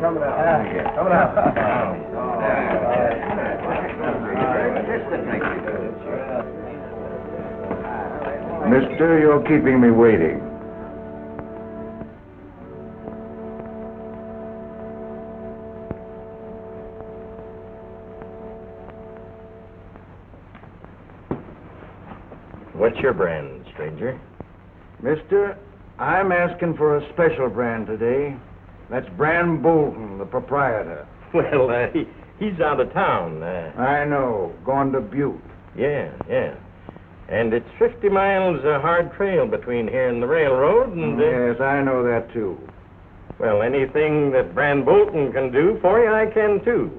Coming out. Coming out. Mister, you're keeping me waiting. What's your brand, stranger? Mister, I'm asking for a special brand today. That's Bran Bolton, the proprietor. Well, he's out of town. I know. Gone to Butte. Yeah. And it's 50 miles a hard trail between here and the railroad, and... Yes, I know that, too. Well, anything that Bran Bolton can do for you, I can, too.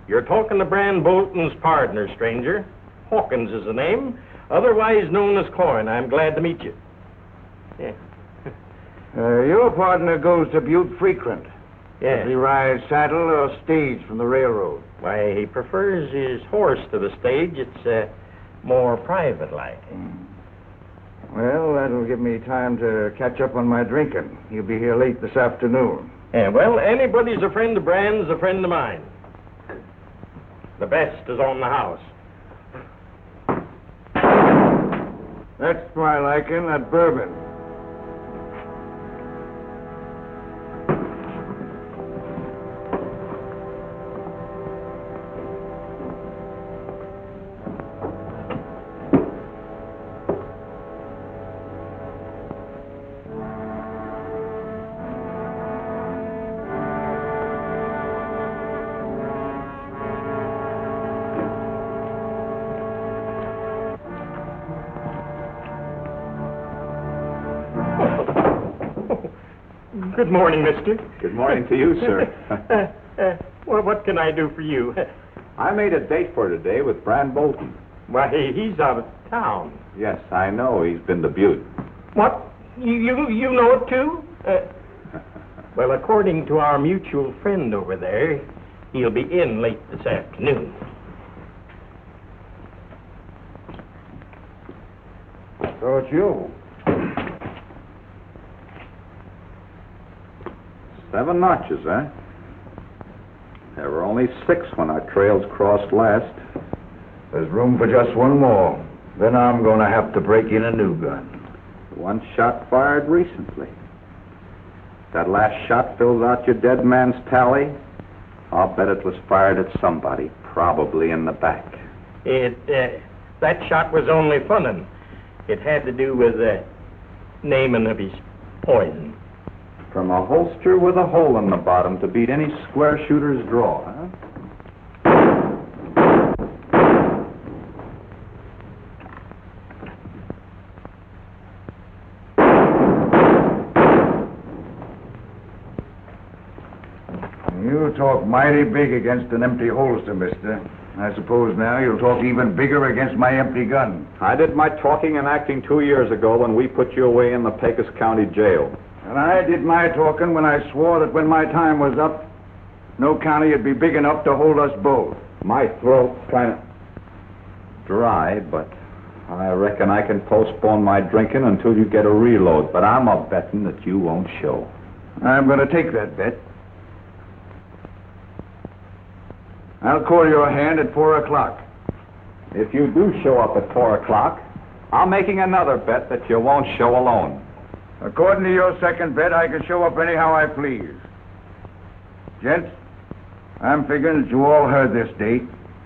You're talking to Bran Bolton's partner, stranger. Hawkins is the name, otherwise known as Corrigan. I'm glad to meet you. Yeah. Your partner goes to Butte frequent. Yeah. Does he ride saddle or stage from the railroad? Why, he prefers his horse to the stage. It's more private-like. Well, that'll give me time to catch up on my drinking. He'll be here late this afternoon. Yeah, well, anybody's a friend of Bran's a friend of mine. The best is on the house. That's my liking, that bourbon. Good morning, mister. Good morning to you, sir. Well, what can I do for you? I made a date for today with Bran Bolton. Why, he's out of town. Yes, I know. He's been to Butte. What? You know it, too? Well, according to our mutual friend over there, he'll be in late this afternoon. So it's you. 7 notches, eh? There were only 6 when our trails crossed last. There's room for just one more. Then I'm going to have to break in a new gun. 1 shot fired recently. That last shot fills out your dead man's tally. I'll bet it was fired at somebody, probably in the back. That shot was only funnin'. It had to do with the naming of his poison. From a holster with a hole in the bottom to beat any square shooter's draw, huh? You talk mighty big against an empty holster, mister. I suppose now you'll talk even bigger against my empty gun. I did my talking and acting 2 years ago when we put you away in the Pecos County jail. And I did my talking when I swore that when my time was up, no county would be big enough to hold us both. My throat's kind of dry, but I reckon I can postpone my drinking until you get a reload. But I'm a betting that you won't show. I'm going to take that bet. I'll call your hand at 4 o'clock. If you do show up at 4 o'clock, I'm making another bet that you won't show alone. According to your second bet, I can show up anyhow I please. Gents, I'm figuring that you all heard this date,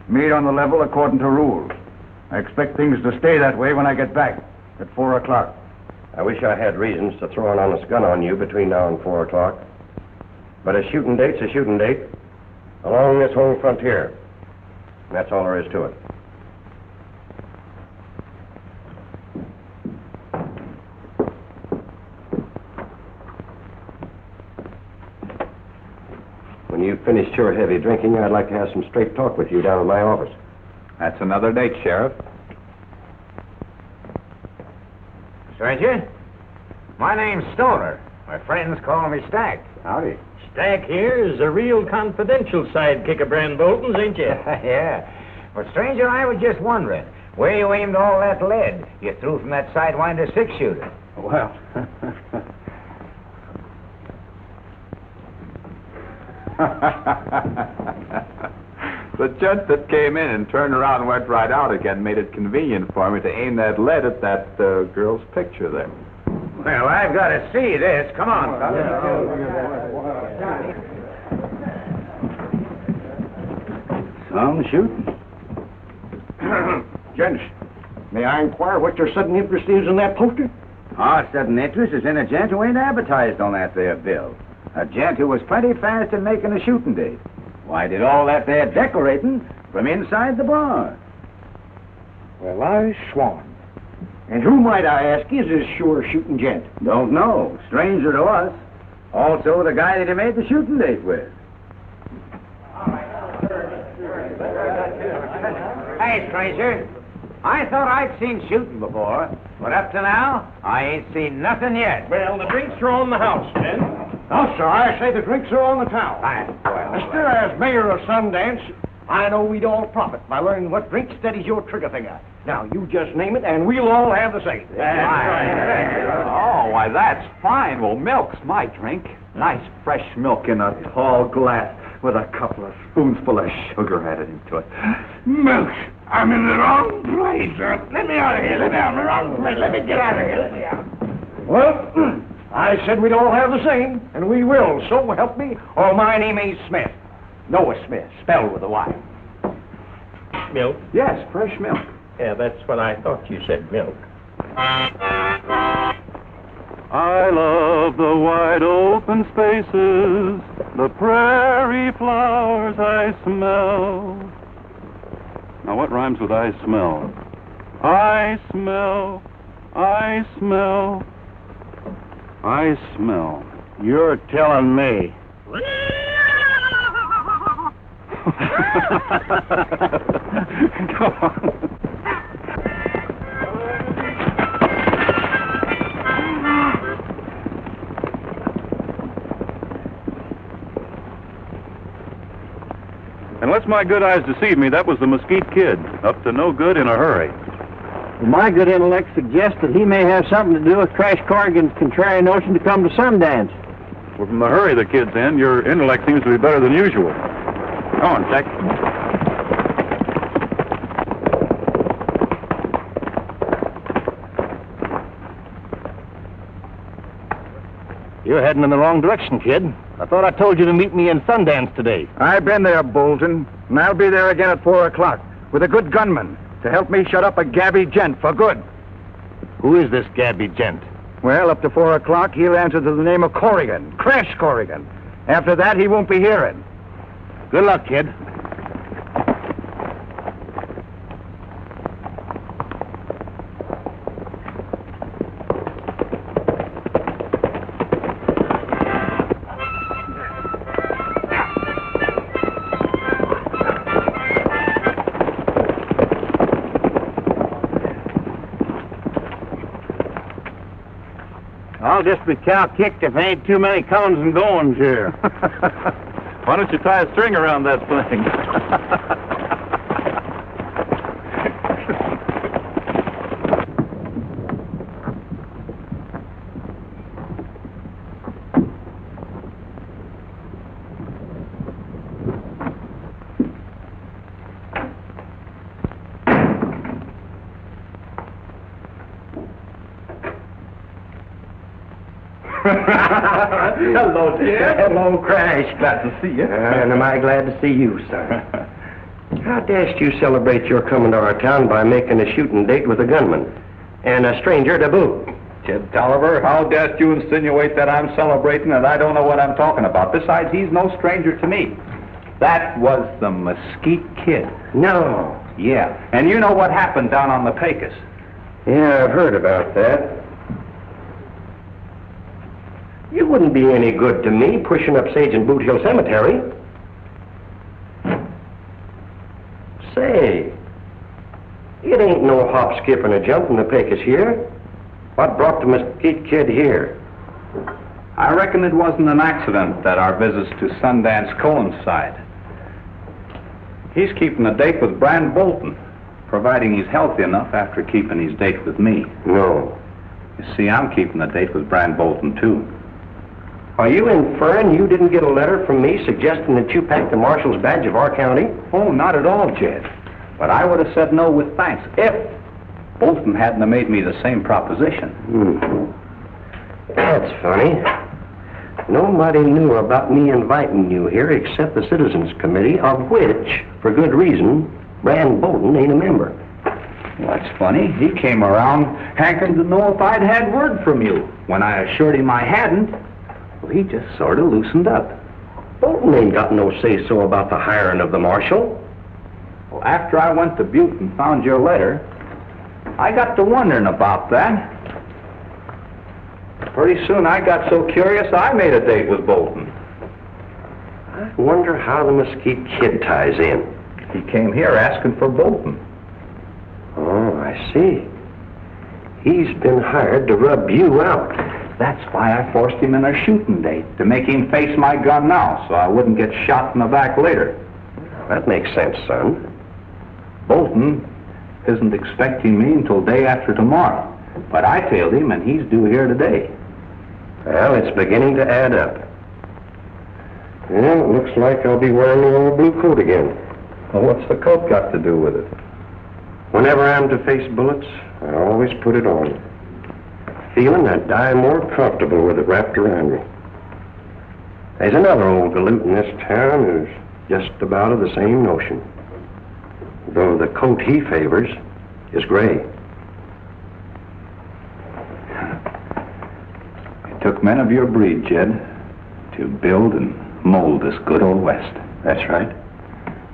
made on the level according to rules. I expect things to stay that way when I get back at 4 o'clock. I wish I had reasons to throw an honest gun on you between now and 4 o'clock. But a shooting date's a shooting date along this whole frontier. And that's all there is to it. When you've finished your heavy drinking, I'd like to have some straight talk with you down at my office. That's another date, Sheriff. Stranger, my name's Stoner. My friends call me Stack. Howdy. Stack here is a real confidential sidekick of Bran Bolton's, ain't you? Yeah. But, stranger, I was just wondering where you aimed all that lead you threw from that Sidewinder 6-shooter. Well, The gent that came in and turned around and went right out again made it convenient for me to aim that lead at that girl's picture there. Well, I've got to see this. Come on, fellas. Some shooting. Gents, may I inquire what your sudden interest is in that poster? Our sudden interest is in a gent who ain't advertised on that there bill. A gent who was plenty fast in making a shooting date. Why did all that there decorating from inside the bar? Well, I swan. And who, might I ask, is this sure shooting gent? Don't know. Stranger to us. Also the guy that he made the shooting date with. Hey, stranger. I thought I'd seen shooting before, but up to now, I ain't seen nothing yet. Well, the drinks are on the house, men. No, sir, I say the drinks are on the town. Well, Still, as mayor of Sundance, I know we'd all profit by learning what drink steadies your trigger finger. Now, you just name it, and we'll all have the same. Oh, why, that's fine. Well, milk's my drink. Nice fresh milk in a tall glass with a couple of spoonsful of sugar added into it. Milk! I'm in the wrong place. Let me out of here. Let me out of the wrong place. Let me get out of here. Let me out. Well, I said we'd all have the same, and we will. So help me, or my name ain't Smith. Noah Smith, spelled with a Y. Milk? Yes, fresh milk. Yeah, that's what I thought you said, milk. I love the wide open spaces, the prairie flowers I smell. Now, what rhymes with I smell? I smell, I smell, I smell. You're telling me. Come on. Unless my good eyes deceive me, that was the Mesquite Kid, up to no good in a hurry. My good intellect suggests that he may have something to do with Crash Corrigan's contrary notion to come to Sundance. Well, from the hurry the kid's in, your intellect seems to be better than usual. Come on, Jack. You're heading in the wrong direction, kid. I thought I told you to meet me in Sundance today. I've been there, Bolton, and I'll be there again at 4 o'clock with a good gunman to help me shut up a gabby gent for good. Who is this gabby gent? Well, up to 4 o'clock, he'll answer to the name of Corrigan, Crash Corrigan. After that, he won't be hearing. Good luck, kid. I'll just be cow-kicked if there ain't too many comes and goings here. Why don't you tie a string around that thing? Hello, dear. Hello, Crash. Glad to see you. And am I glad to see you, son. How dashed you celebrate your coming to our town by making a shooting date with a gunman? And a stranger to boot. Kid Tolliver, how dast you insinuate that I'm celebrating and I don't know what I'm talking about? Besides, he's no stranger to me. That was the Mesquite Kid. No. Yeah, and you know what happened down on the Pecos? Yeah, I've heard about that. You wouldn't be any good to me pushing up Sage and Boot Hill Cemetery. Say, it ain't no hop, skip, and a jump from the Pecos here. What brought the Mesquite Kid here? I reckon it wasn't an accident that our visits to Sundance coincide. He's keeping a date with Brand Bolton, providing he's healthy enough after keeping his date with me. No. You see, I'm keeping a date with Brand Bolton, too. Are you inferring you didn't get a letter from me suggesting that you packed the marshal's badge of our county? Oh, not at all, Jed. But I would have said no with thanks if Bolton hadn't have made me the same proposition. That's funny. Nobody knew about me inviting you here except the Citizens Committee, of which, for good reason, Brand Bolton ain't a member. Well, that's funny. He came around hankering to know if I'd had word from you. When I assured him I hadn't, well, he just sort of loosened up. Bolton ain't got no say-so about the hiring of the marshal. Well, after I went to Butte and found your letter, I got to wondering about that. Pretty soon I got so curious I made a date with Bolton. I wonder how the Mesquite Kid ties in. He came here asking for Bolton. Oh, I see. He's been hired to rub you out. That's why I forced him in a shooting date, to make him face my gun now, so I wouldn't get shot in the back later. That makes sense, son. Bolton isn't expecting me until day after tomorrow, but I tailed him and he's due here today. Well, it's beginning to add up. Yeah, it looks like I'll be wearing the old blue coat again. Well, what's the coat got to do with it? Whenever I'm to face bullets, I always put it on, feeling I'd die more comfortable with it wrapped around me. There's another old galoot in this town who's just about of the same notion, though the coat he favors is gray. It took men of your breed, Jed, to build and mold this good old West. That's right.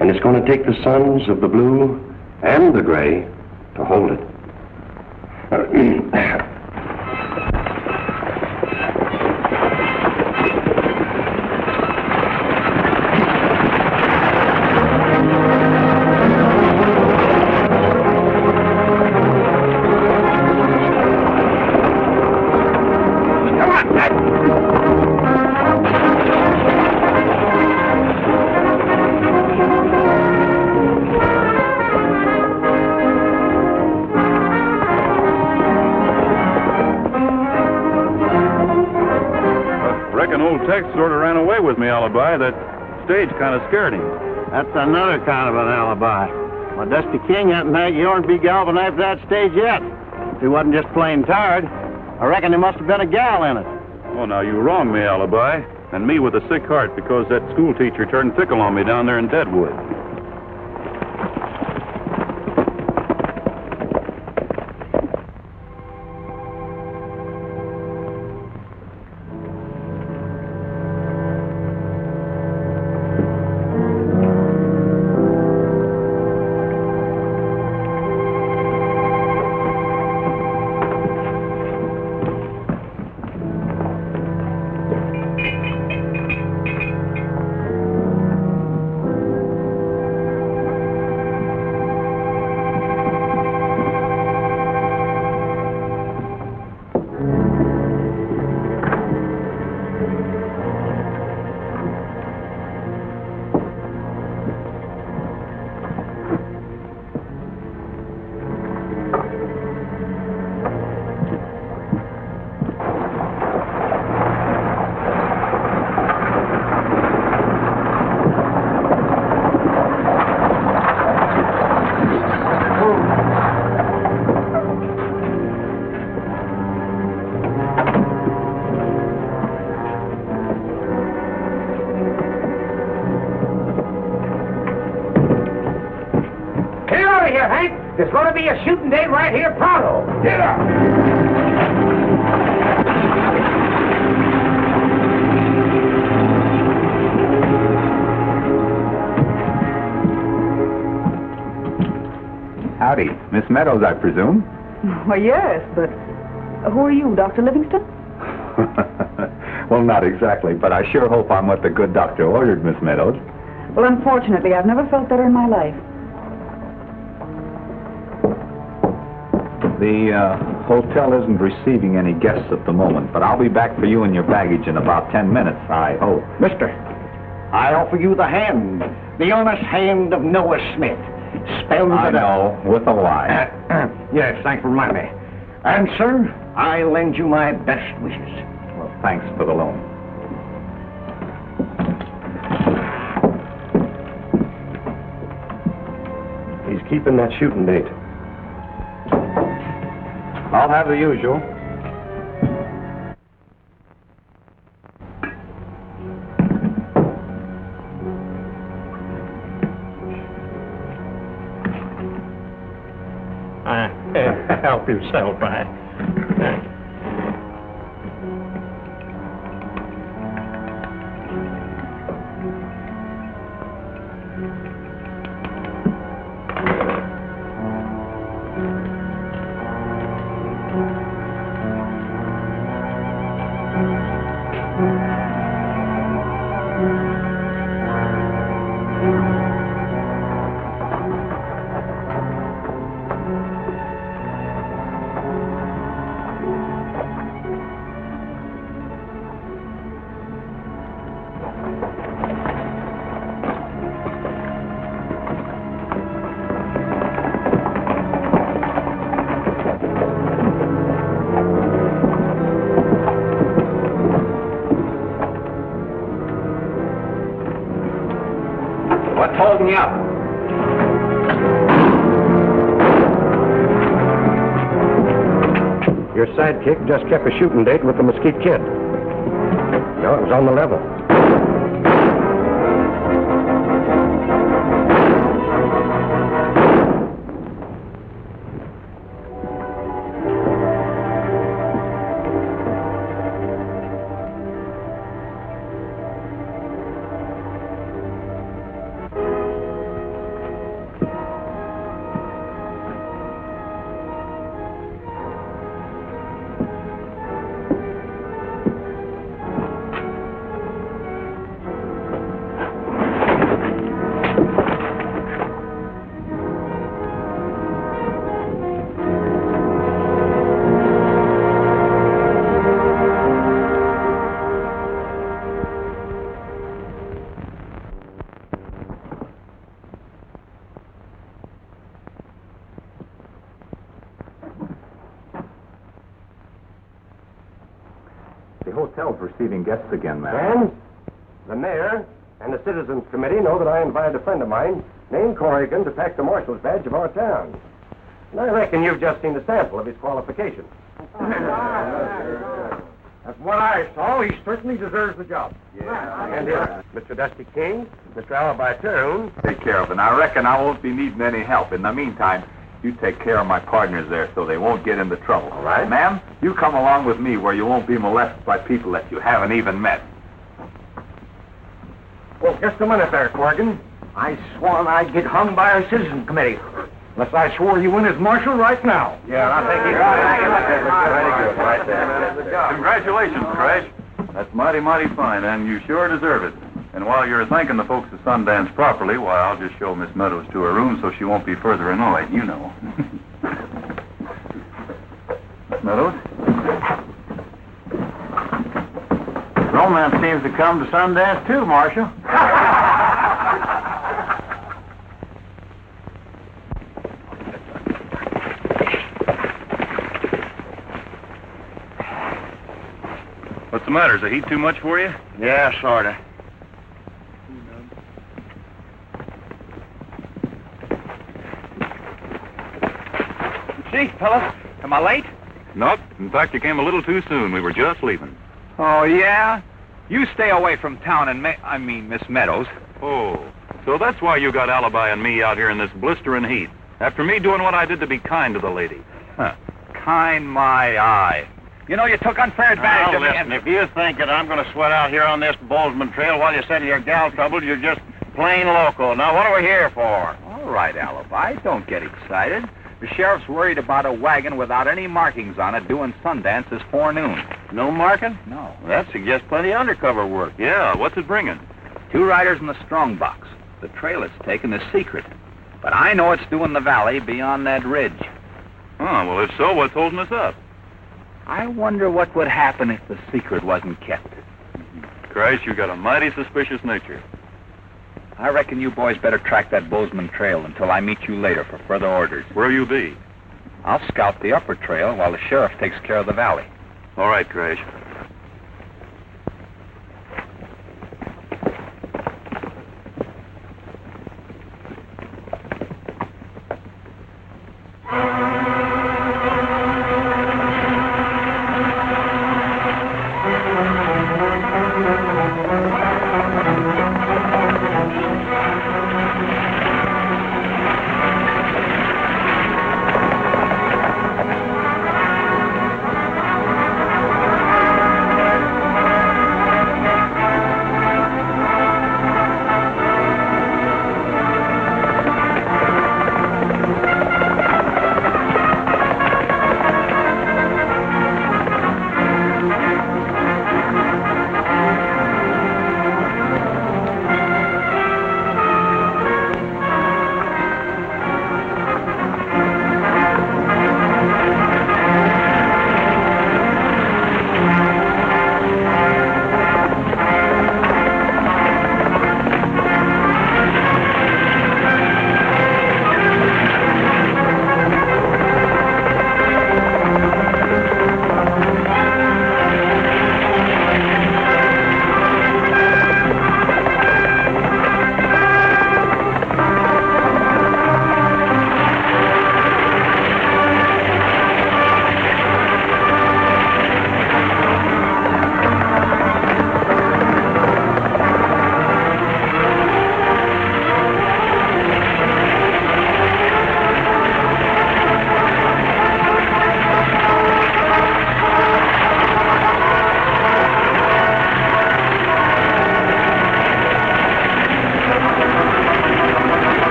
And it's going to take the sons of the blue and the gray to hold it. Sort of ran away with me, Alibi. That stage kind of scared him. That's another kind of an alibi. My Dusty King hadn't had Yorn be galvin after that stage yet. If he wasn't just plain tired, I reckon there must have been a gal in it. Oh, now you wronged me, Alibi. And me with a sick heart because that school teacher turned fickle on me down there in Deadwood. There's going to be a shooting day right here pronto. Get up! Howdy. Miss Meadows, I presume? Why, yes, but who are you, Dr. Livingston? Well, not exactly, but I sure hope I'm what the good doctor ordered, Miss Meadows. Well, unfortunately, I've never felt better in my life. The hotel isn't receiving any guests at the moment, but I'll be back for you and your baggage in about 10 minutes, I hope. Mister, I offer you the hand, the honest hand of Noah Smith. Spelled I know, with a Y. Yes, thanks for reminding me. And, sir, I lend you my best wishes. Well, thanks for the loan. keeping that shooting date? I'll have the usual. Help yourself, What's holding you up? Your sidekick just kept a shooting date with the Mesquite Kid. No, it was on the level. The hotel's receiving guests again, ma'am. And the mayor and the citizens committee know that I invited a friend of mine named Corrigan to pack the marshal's badge of our town. And I reckon you've just seen a sample of his qualifications. That's what I saw. He certainly deserves the job. And Mr. Dusty King, Mr. Alibi Terhune. Take care of it. And I reckon I won't be needing any help. In the meantime, you take care of my partners there so they won't get into trouble. All right. Ma'am, you come along with me where you won't be molested by people that you haven't even met. Well, just a minute there, Corrigan. I sworn I'd get hung by our citizen committee. Unless I swore you in as marshal right now. Yeah, I think he's very good right there. Congratulations, Crash. That's mighty, mighty fine, and you sure deserve it. And while you're thanking the folks at Sundance properly, why, I'll just show Miss Meadows to her room so she won't be further annoyed, you know. Meadows? Romance seems to come to Sundance, too, Marshal. What's the matter? Is the heat too much for you? Yeah, sorta. See, fellas, am I late? Nope. In fact, you came a little too soon. We were just leaving. Oh, yeah? You stay away from town and Miss Meadows. Oh, so that's why you got Alibi and me out here in this blistering heat. After me doing what I did to be kind to the lady. Huh. Kind my eye. You know, you took unfair advantage of me. Listen, if you think that I'm going to sweat out here on this Bozeman Trail while you settle your gal troubles, you're just plain loco. Now, what are we here for? All right, Alibi, don't get excited. The sheriff's worried about a wagon without any markings on it doing Sundance this forenoon. No marking? No. That suggests plenty of undercover work. Yeah, what's it bringing? 2 riders in the strong box. The trail it's taken is secret. But I know it's doing the valley beyond that ridge. Oh, well, if so, what's holding us up? I wonder what would happen if the secret wasn't kept. Christ, you got a mighty suspicious nature. I reckon you boys better track that Bozeman Trail until I meet you later for further orders. Where'll you be? I'll scout the upper trail while the sheriff takes care of the valley. All right, Crash.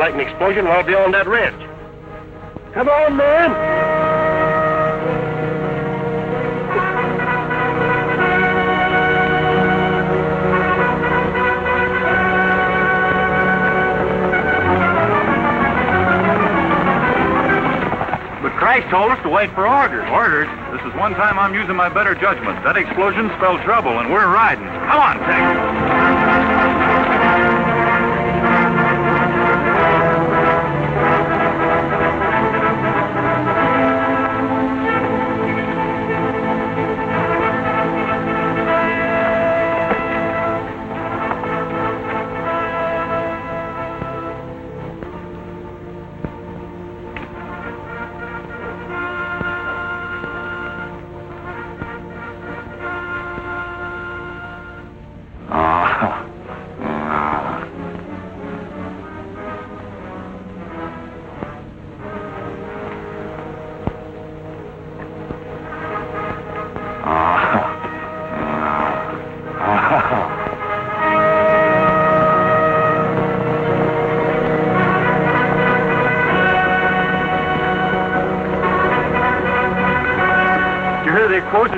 lightning explosion well beyond that ridge. Come on, man! Christ told us to wait for orders. Orders? This is one time I'm using my better judgment. That explosion spelled trouble, and we're riding. Come on, Tex.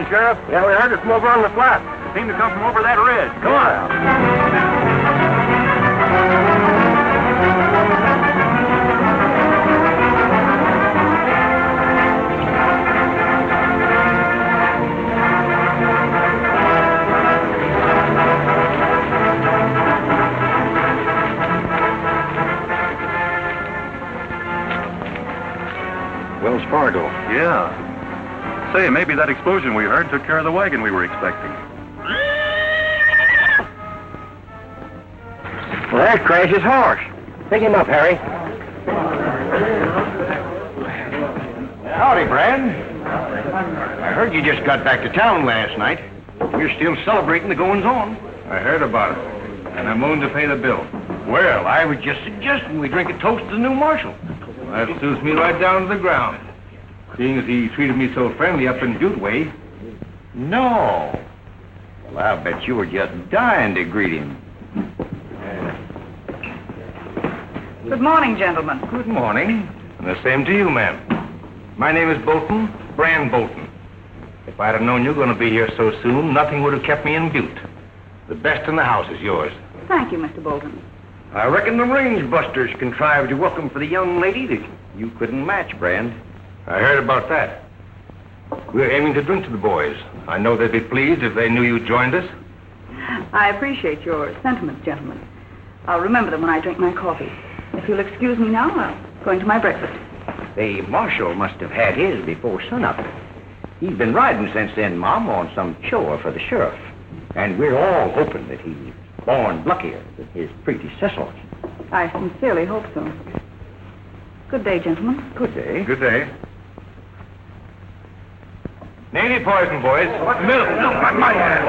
Sheriff? Yeah, we heard it from over on the flat. It seemed to come from over that ridge. Come on. Wells Fargo. Yeah. Say, maybe that explosion we heard took care of the wagon we were expecting. Well, that crash is horse. Pick him up, Harry. Howdy, Brand. I heard you just got back to town last night. You're still celebrating the goings-on. I heard about it, and I'm willing to pay the bill. Well, I was just suggesting we drink a toast to the new marshal. That suits me right down to the ground. Seeing as he treated me so friendly up in Juteway. No. Well, I bet you were just dying to greet him. Good morning, gentlemen. Good morning. And the same to you, ma'am. My name is Bolton, Brand Bolton. If I'd have known you were going to be here so soon, nothing would have kept me in Butte. The best in the house is yours. Thank you, Mr. Bolton. I reckon the range busters contrived a welcome for the young lady that you couldn't match, Brand. I heard about that. We're aiming to drink to the boys. I know they'd be pleased if they knew you joined us. I appreciate your sentiments, gentlemen. I'll remember them when I drink my coffee. If you'll excuse me now, I'll go into my breakfast. The marshal must have had his before sunup. He's been riding since then, Mom, on some chore for the sheriff. And we're all hoping that he's born luckier than his predecessors. I sincerely hope so. Good day, gentlemen. Good day. Good day. Navy poison, boys. Milk. My hand.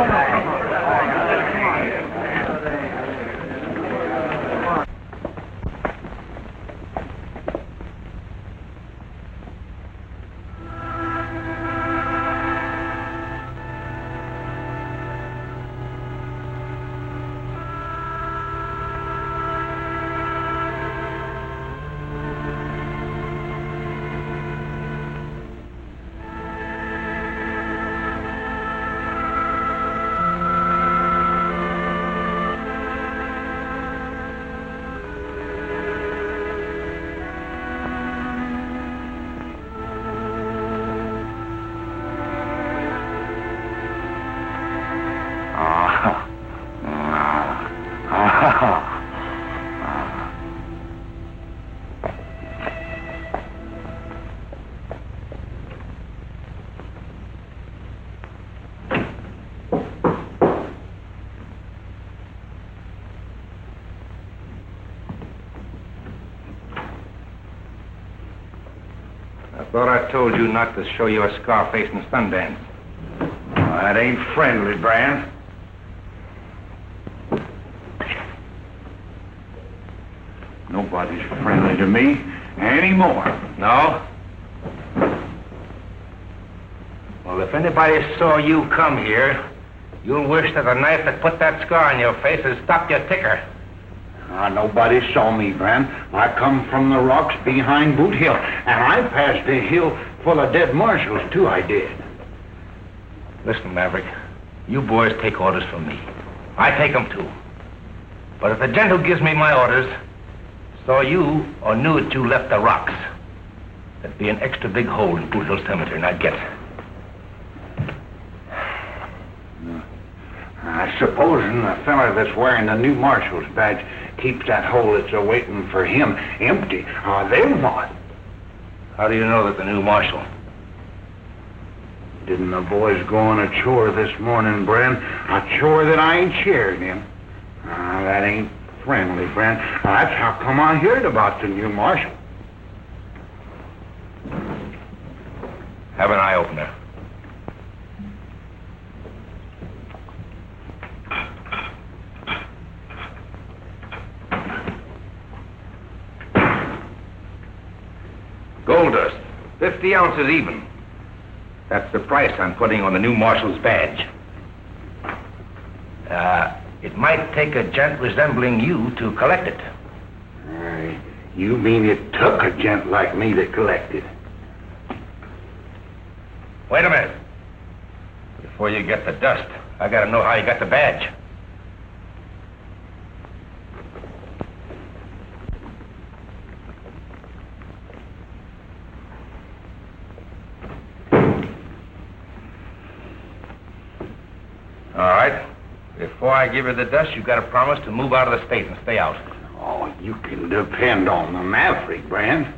Thought I told you not to show you a scar face in Sundance. That ain't friendly, Brand. Nobody's friendly to me anymore. No? Well, if anybody saw you come here, you'll wish that the knife that put that scar on your face had stopped your ticker. Nobody saw me, Bran. I come from the rocks behind Boot Hill, and I passed a hill full of dead marshals, too, I did. Listen, Maverick, you boys take orders from me. I take them, too. But if the gent who gives me my orders saw you or knew that you left the rocks, there'd be an extra big hole in Boot Hill Cemetery, and I'd get it. I suppose the fella that's wearing the new marshal's badge keeps that hole that's awaiting for him empty. They'll not. How do you know that the new marshal? Didn't the boys go on a chore this morning, Bran? A chore that I ain't shared in. That ain't friendly, Bran. That's how come I heard about the new marshal. Have an eye-opener. Gold dust, 50 ounces even. That's the price I'm putting on the new marshal's badge. It might take a gent resembling you to collect it. You mean it took a gent like me to collect it? Wait a minute. Before you get the dust, I gotta know how you got the badge. All right. Before I give you the dust, you've got to promise to move out of the state and stay out. Oh, you can depend on the Maverick, Bran.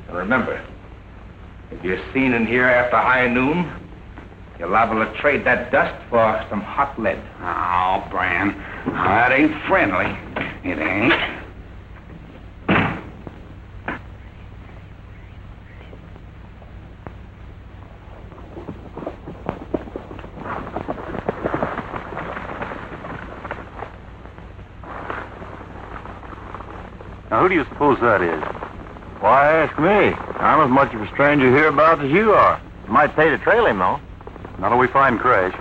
And remember, if you're seen in here after high noon, you're liable to trade that dust for some hot lead. Oh, Bran, that ain't friendly. It ain't. Now, who do you suppose that is? Why ask me? I'm as much of a stranger hereabouts as you are. Might pay to trail him, though. Not till we find Crash.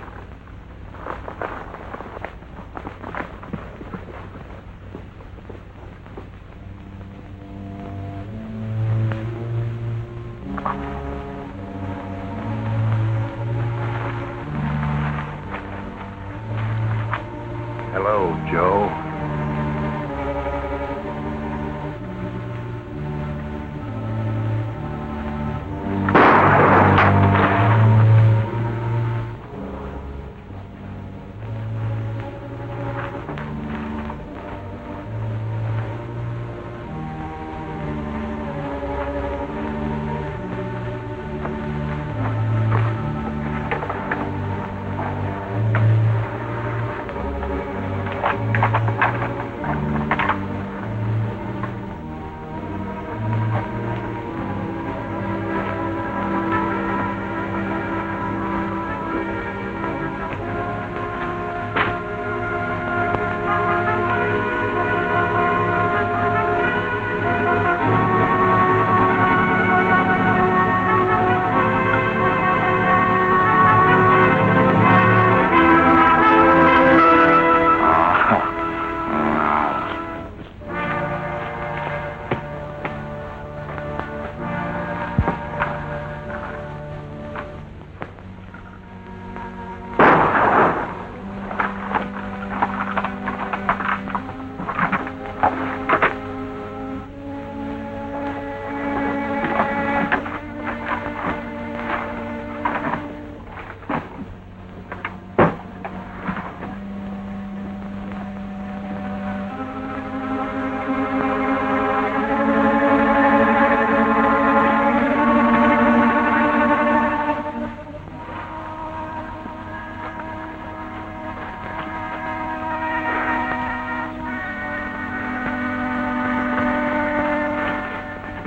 Hello, Joe.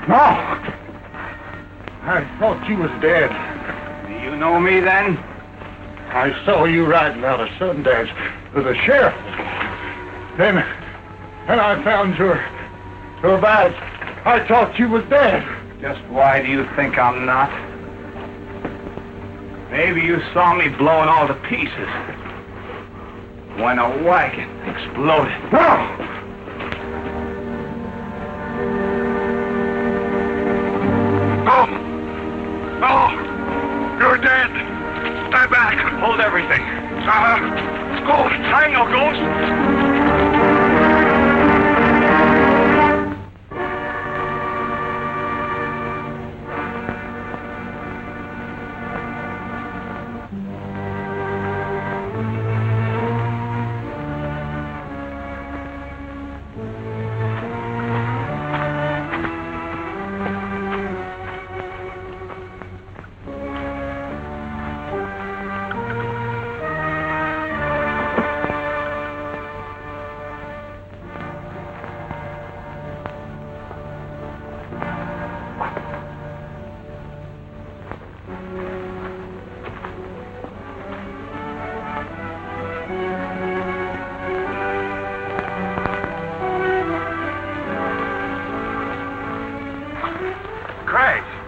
No! I thought you was dead. Do you know me, then? I saw you riding out of Sundance with the sheriff. Then I found your badge. I thought you was dead. Just why do you think I'm not? Maybe you saw me blowing all to pieces. when a wagon exploded. You're dead. Stay back. Hold everything. Ghost. I'm no ghost.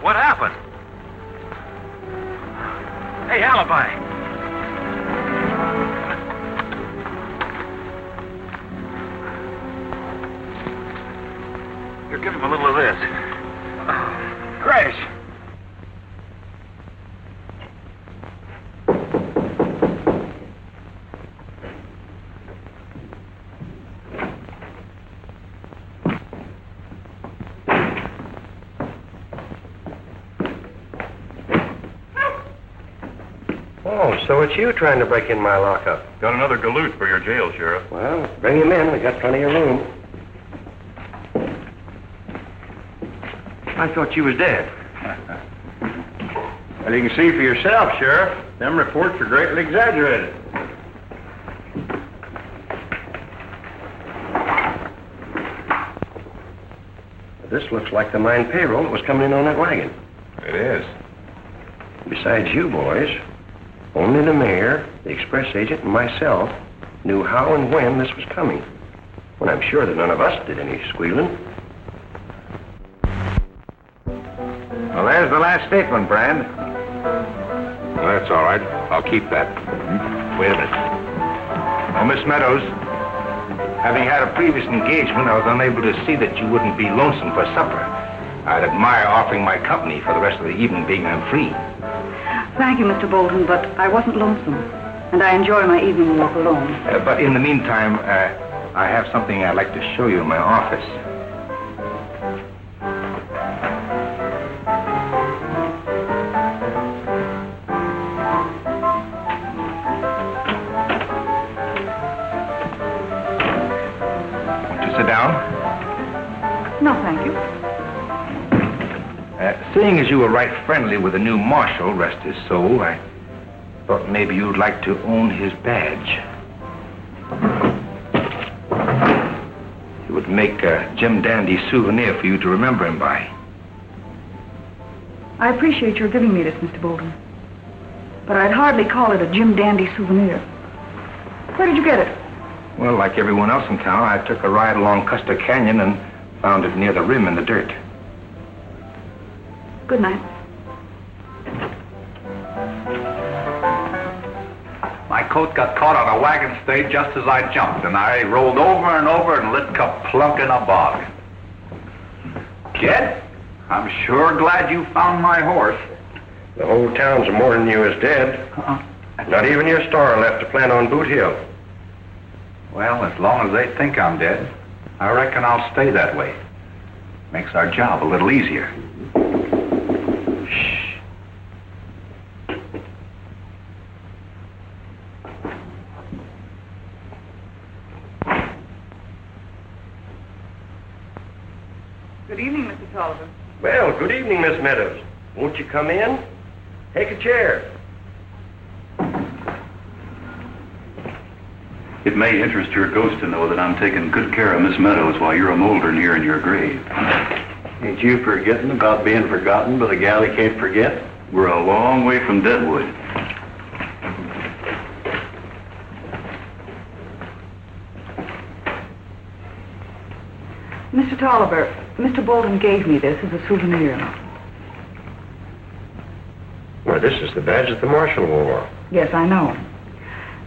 What happened? Hey, Alibi. Here, give him a little of this. Grace. Oh, so it's you trying to break in my lockup. Got another galoot for your jail, Sheriff. Well, bring him in. We got plenty of room. I thought you was dead. Well, you can see for yourself, Sheriff. Them reports are greatly exaggerated. This looks like the mine payroll that was coming in on that wagon. It is. Besides you boys, only the mayor, the express agent, and myself knew how and when this was coming. When I'm sure that none of us did any squealing. Well, there's the last statement, Brand. Well, that's all right. I'll keep that. Wait a minute. Oh, Miss Meadows, having had a previous engagement, I was unable to see that you wouldn't be lonesome for supper. I'd admire offering my company for the rest of the evening, being I'm free. Thank you, Mr. Bolton, but I wasn't lonesome, and I enjoy my evening walk alone. But in the meantime, I have something I'd like to show you in my office. Want to sit down? No, thank you. Seeing as you were right friendly with the new marshal, rest his soul, I thought maybe you'd like to own his badge. It would make a Jim Dandy souvenir for you to remember him by. I appreciate your giving me this, Mr. Bolton, but I'd hardly call it a Jim Dandy souvenir. Where did you get it? Well, like everyone else in town, I took a ride along Custer Canyon and found it near the rim in the dirt. Good night. My coat got caught on a wagon stay just as I jumped, and I rolled over and over and lit kaplunk in a bog. Kid, I'm sure glad you found my horse. The whole town's mourning you as dead. Not even your star left to plant on Boot Hill. Well, as long as they think I'm dead, I reckon I'll stay that way. Makes our job a little easier. Good evening, Mr. Tolliver. Well, good evening, Miss Meadows. Won't you come in? Take a chair. It may interest your ghost to know that I'm taking good care of Miss Meadows while you're a moldering here in your grave. Ain't you forgetting about being forgotten by the gal he can't forget? We're a long way from Deadwood. Mr. Tolliver, Mr. Bolton gave me this as a souvenir. Well, this is the badge that the marshal wore. Yes, I know.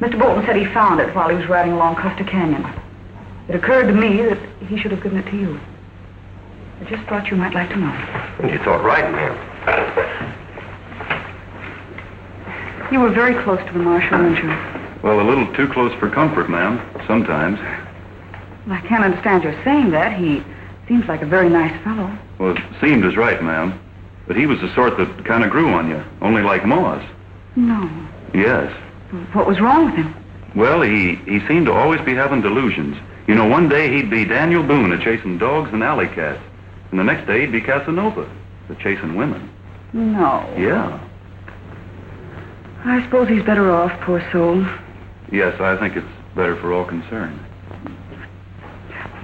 Mr. Bolton said he found it while he was riding along Custer Canyon. It occurred to me that he should have given it to you. I just thought you might like to know. You thought right, ma'am. You were very close to the marshal, weren't you? Well, a little too close for comfort, ma'am, sometimes. Well, I can't understand your saying that. He seems like a very nice fellow. Well, seemed is right, ma'am. But he was the sort that kind of grew on you, only like moss. No. Yes. What was wrong with him? Well, he seemed to always be having delusions. You know, one day he'd be Daniel Boone a-chasing dogs and alley cats. And the next day he'd be Casanova, a-chasing women. No. Yeah. I suppose he's better off, poor soul. Yes, I think it's better for all concerned.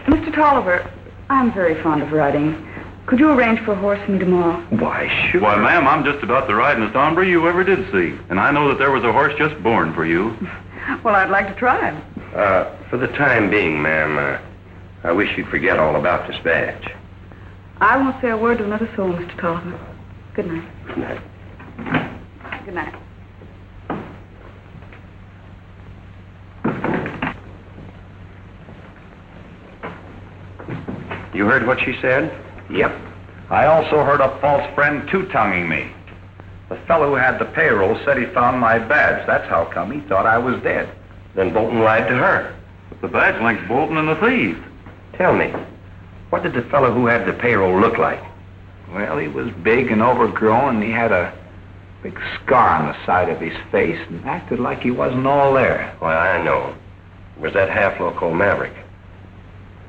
Mr. Tolliver, I'm very fond of riding. Could you arrange for a horse for me tomorrow? Why, sure. Why, ma'am, I'm just about the ridingest hombre you ever did see. And I know that there was a horse just born for you. Well, I'd like to try him. For the time being, ma'am, I wish you'd forget all about this badge. I won't say a word to another soul, Mr. Tolliver. Good night. Good night. Good night. You heard what she said? Yep. I also heard a false friend two-tonguing me. The fellow who had the payroll said he found my badge. That's how come he thought I was dead. Then Bolton lied to her. But the badge links Bolton and the thief. Tell me, what did the fellow who had the payroll look like? Well, he was big and overgrown, and he had a big scar on the side of his face and acted like he wasn't all there. Why, I know. It was that half-loco Maverick.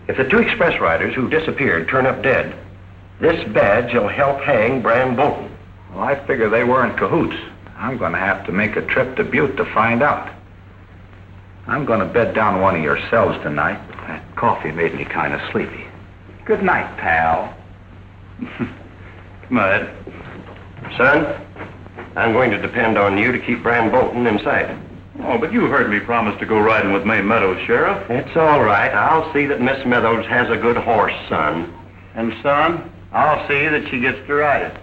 If the two express riders who disappeared turn up dead, this badge will help hang Bran Bolton. Well, I figure they were in cahoots. I'm going to have to make a trip to Butte to find out. I'm going to bed down one of your cells tonight. That coffee made me kind of sleepy. Good night, pal. Come on. Son, I'm going to depend on you to keep Bran Bolton in sight. Oh, but you heard me promise to go riding with May Meadows, Sheriff. It's all right. I'll see that Miss Meadows has a good horse, son. And, son, I'll see that she gets to ride it.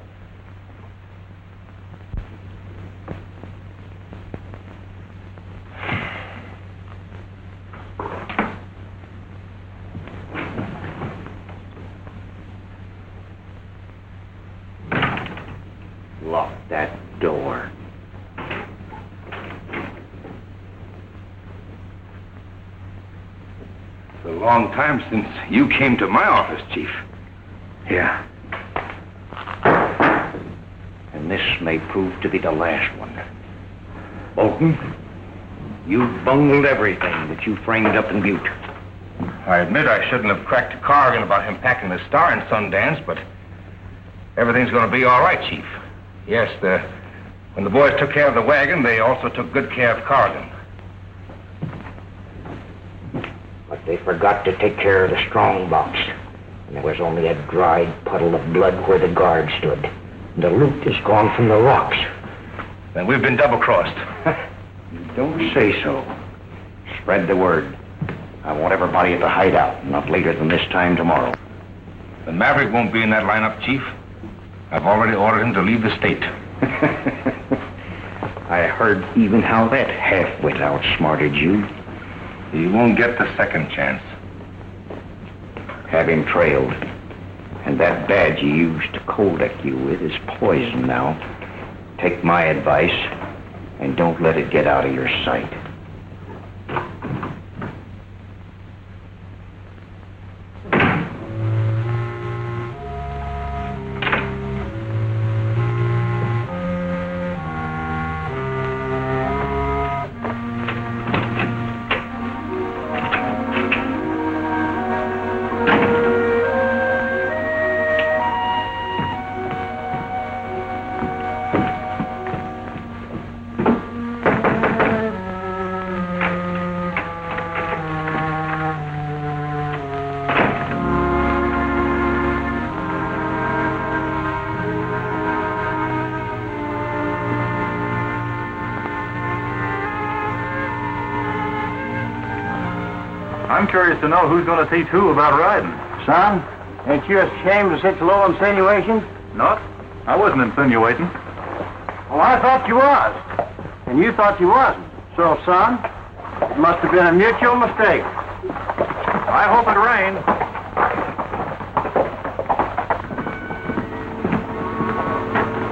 Lock that door. It's a long time since you came to my office, Chief. Yeah. And this may prove to be the last one. Bolton, you've bungled everything that you framed up in Butte. I admit I shouldn't have cracked to Corrigan about him packing the Star in Sundance, but everything's going to be all right, Chief. Yes, when the boys took care of the wagon, they also took good care of Corrigan. But they forgot to take care of the strong box. And there was only a dried puddle of blood where the guard stood. And the loot is gone from the rocks. Then we've been double-crossed. You don't say so. Spread the word. I want everybody at the hideout, not later than this time tomorrow. The Maverick won't be in that lineup, Chief. I've already ordered him to leave the state. I heard even how that half-wit outsmarted you. He won't get the second chance. Have him trailed. And that badge you used to cold-deck you with is poison now. Take my advice, and don't let it get out of your sight. I'm curious to know who's going to teach who about riding. Son, ain't you ashamed of such low insinuations? Not? I wasn't insinuating. Well, I thought you was. And you thought you wasn't. So, son, it must have been a mutual mistake. I hope it rained.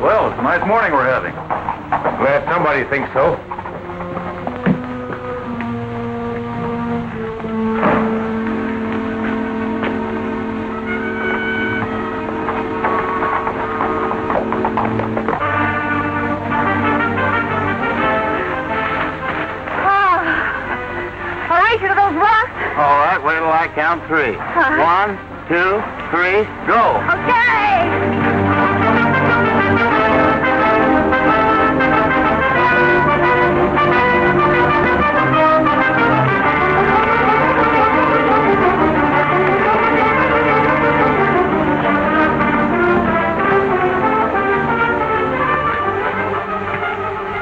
Well, it's a nice morning we're having. Glad somebody thinks so. All right, wait till I count 3. 1, 2, 3, go. Okay.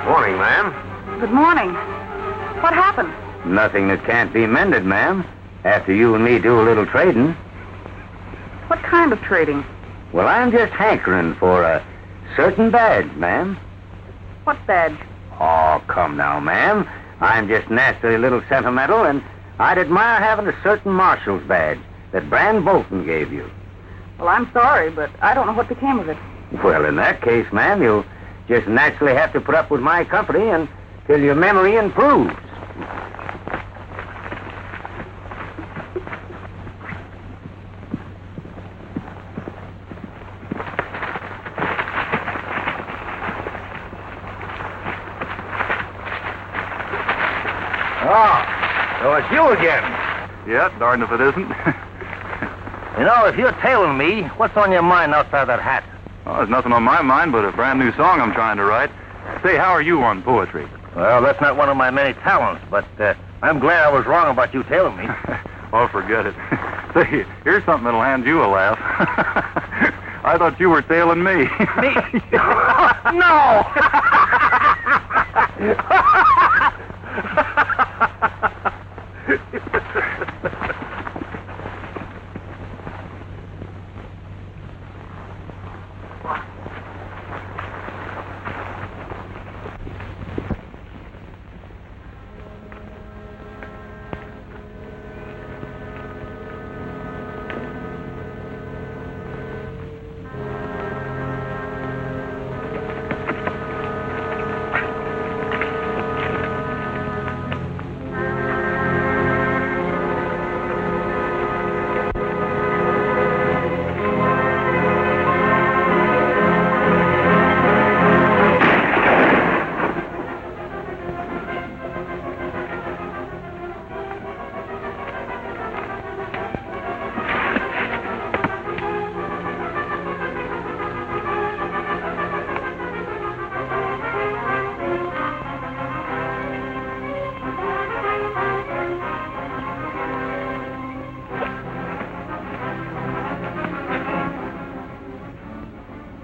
Morning, ma'am. Good morning. What happened? Nothing that can't be mended, ma'am. After you and me do a little trading. What kind of trading? Well, I'm just hankering for a certain badge, ma'am. What badge? Oh, come now, ma'am. I'm just naturally a little sentimental, and I'd admire having a certain marshal's badge that Brand Bolton gave you. Well, I'm sorry, but I don't know what became of it. Well, in that case, ma'am, you'll just naturally have to put up with my company until your memory improves. Oh, so it's you again. Yeah, darned if it isn't. You know, if you're tailing me, what's on your mind outside that hat? Well, there's nothing on my mind but a brand new song I'm trying to write. Say, how are you on poetry? Well, that's not one of my many talents, but I'm glad I was wrong about you tailing me. Oh, forget it. Say, here's something that'll hand you a laugh. I thought you were tailing me. Me? No!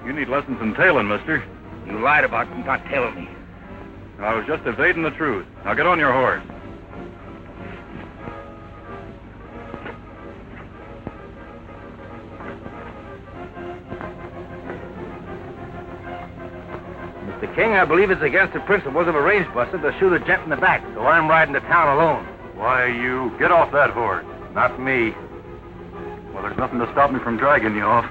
You need lessons in tailing, mister. You lied about not tailing me. I was just evading the truth. Now get on your horse. Mr. King, I believe it's against the principles of a range buster to shoot a gent in the back, so I'm riding to town alone. Why, you get off that horse. Not me. Well, there's nothing to stop me from dragging you off.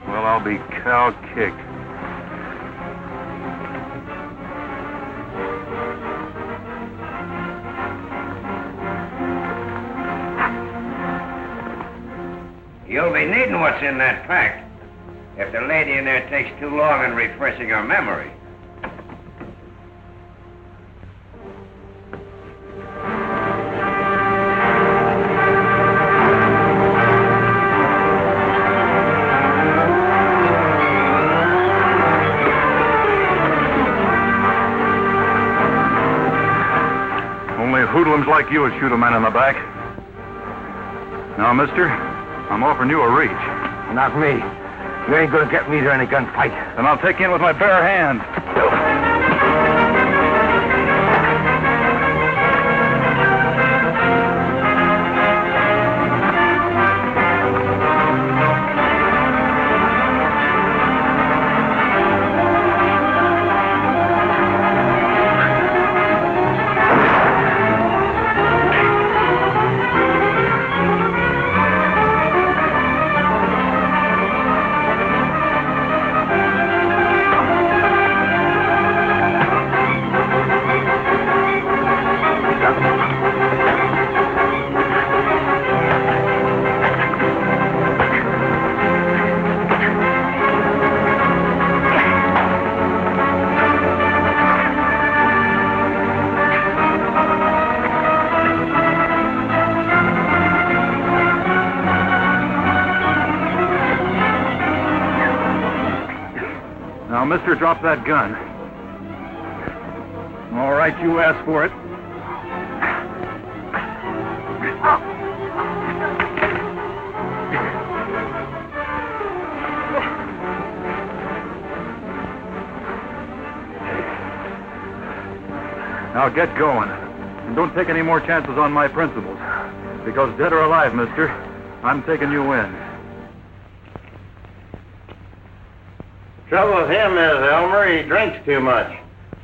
Well, I'll be cow-kicked. You'll be needing what's in that pack if the lady in there takes too long in refreshing her memory. Only hoodlums like you would shoot a man in the back. Now, mister, I'm offering you a reach. Not me. You ain't gonna get me during a gunfight. And I'll take you in with my bare hand. Now, mister, drop that gun. All right, you asked for it. Now get going. And don't take any more chances on my principles. Because dead or alive, mister, I'm taking you in. Trouble with him is, Elmer, he drinks too much.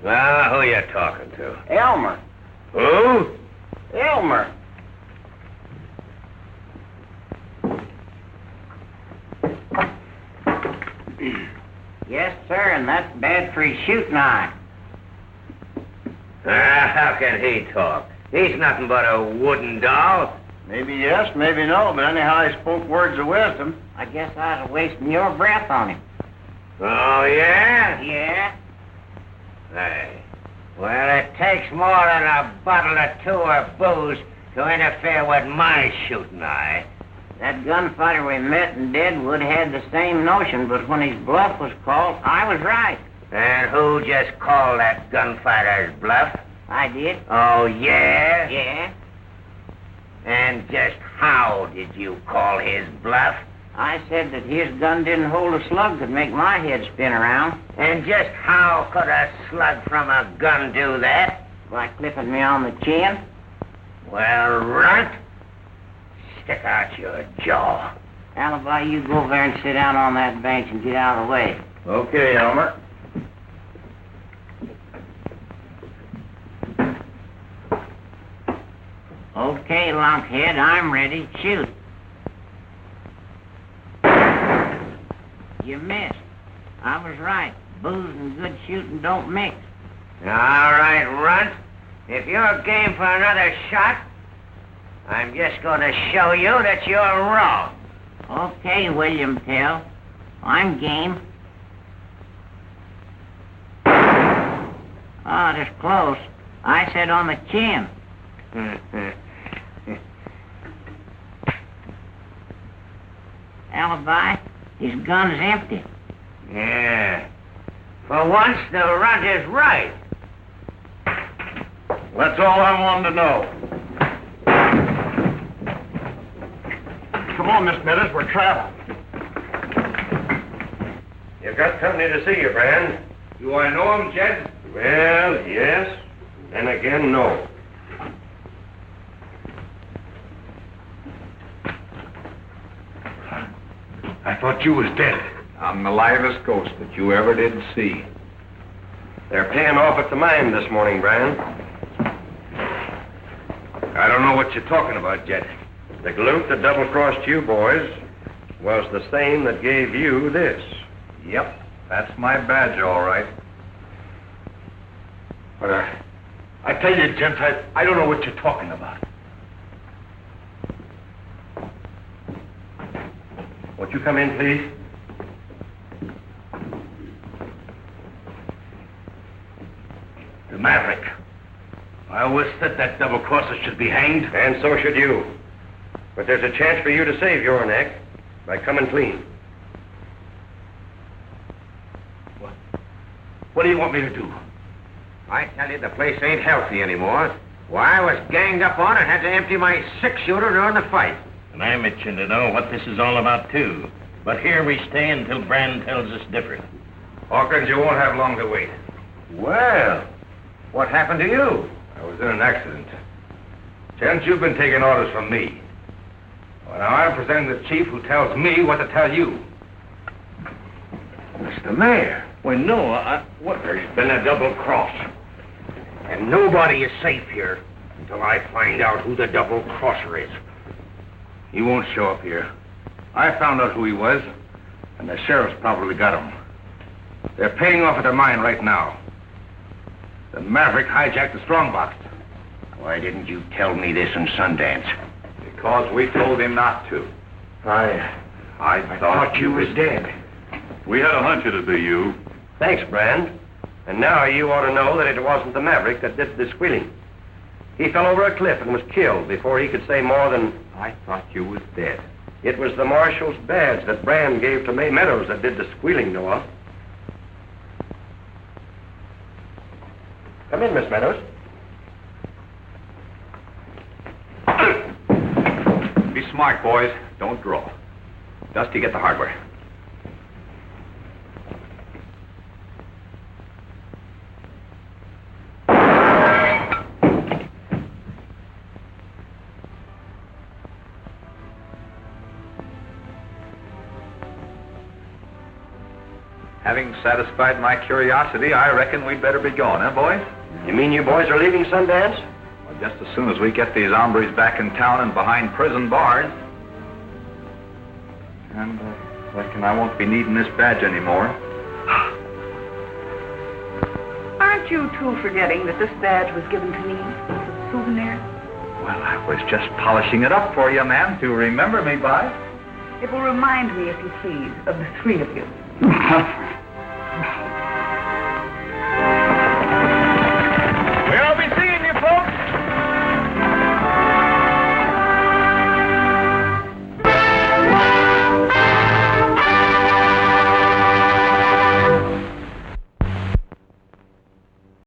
Well, who you talking to? Elmer. Who? Elmer. Yes, sir, and that's bad for his shooting eye. How can he talk? He's nothing but a wooden doll. Maybe yes, maybe no, but anyhow he spoke words of wisdom. I guess I was wasting your breath on him. Oh, yeah? Yeah? Hey. Well, it takes more than a bottle or two of booze to interfere with my shooting eye. That gunfighter we met in Deadwood had the same notion, but when his bluff was called, I was right. And who just called that gunfighter's bluff? I did. Oh, yeah? Yeah? And just how did you call his bluff? I said that his gun didn't hold a slug that make my head spin around. And just how could a slug from a gun do that? By clipping me on the chin. Well, runt, stick out your jaw. Alibi, you go over there and sit down on that bench and get out of the way. Okay, Elmer. Okay, lunkhead, I'm ready. Shoot. You missed. I was right. Booze and good shooting don't mix. All right, runt. If you're game for another shot, I'm just going to show you that you're wrong. Okay, William Tell. I'm game. Oh, that's close. I said on the chin. Alibi, his gun's empty. Yeah. For once, the runt is right. That's all I wanted to know. Come on, Miss Meadows, we're traveling. You've got company to see you, Brand. Do I know him, Jed? Well, yes, and again, no. I thought you was dead. I'm the livest ghost that you ever did see. They're paying off at the mine this morning, Brand. I don't know what you're talking about, Jed. The galoot that double-crossed you boys was the same that gave you this. Yep, that's my badge, all right. But I tell you, gents, I don't know what you're talking about. Won't you come in, please? The Maverick. I always said that double-crosser should be hanged. And so should you. But there's a chance for you to save your neck by coming clean. What do you want me to do? I tell you, the place ain't healthy anymore. Why, I was ganged up on and had to empty my six-shooter during the fight. And I'm itching to know what this is all about, too. But here we stay until Brand tells us different. Hawkins, you won't have long to wait. Well, what happened to you? I was in an accident. Gents, you've been taking orders from me. Well, now I'm presenting the chief who tells me what to tell you. Mr. Mayor. Well, no, what? There's been a double cross. And nobody is safe here until I find out who the double crosser is. He won't show up here. I found out who he was, and the sheriff's probably got him. They're paying off at the mine right now. The Maverick hijacked the strongbox. Why didn't you tell me this in Sundance? Because we told him not to. I thought you was dead. We had a hunch it'd be you. Thanks, Brand. And now you ought to know that it wasn't the Maverick that did the squealing. He fell over a cliff and was killed before he could say more than... I thought you was dead. It was the marshal's badge that Brand gave to May Meadows that did the squealing, Noah. Come in, Miss Meadows. Be smart, boys. Don't draw. Dusty, get the hardware. Having satisfied my curiosity, I reckon we'd better be going, huh, boys? You mean you boys are leaving Sundance? Well, just as soon as we get these hombres back in town and behind prison bars. And reckon I won't be needing this badge anymore. Aren't you two forgetting that this badge was given to me as a souvenir? Well, I was just polishing it up for you, ma'am, to remember me by. It will remind me, if you please, of the three of you.